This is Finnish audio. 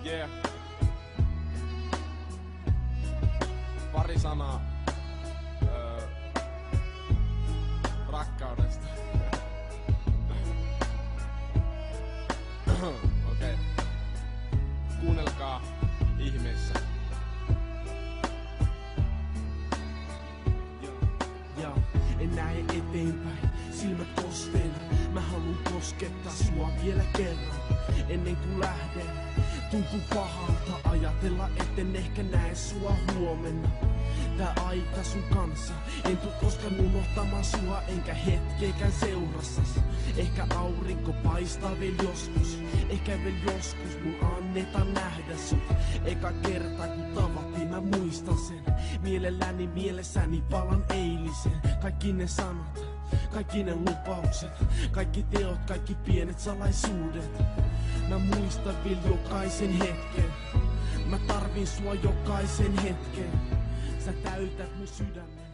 Yeah. Pari sanaa rakkaudesta. Okei. Kuunnelkaa ihmeessä. En näe eteenpäin, silmät kosteina. Mä haluun koskettaa sua vielä kerran, ennen kuin lähden. Tuntuu pahalta ajatella, etten ehkä näe sua huomenna. Tää aika sun kanssa, en tuu koskaan unohtamaan sua, enkä hetkeäkään seurassas. Ehkä aurinko paistaa vielä joskus, ehkä vielä joskus mun annetaan nähdä sut. Eka kerta kun tavattiin mä muistan sen, mielelläni mielessäni palan eilisen. Kaikki ne sanat, kaikki ne lupaukset, kaikki teot, kaikki pienet salaisuudet. Mä muistan vielä jokaisen hetken, mä tarvin sua jokaisen hetken. Sä täytät mun sydämen.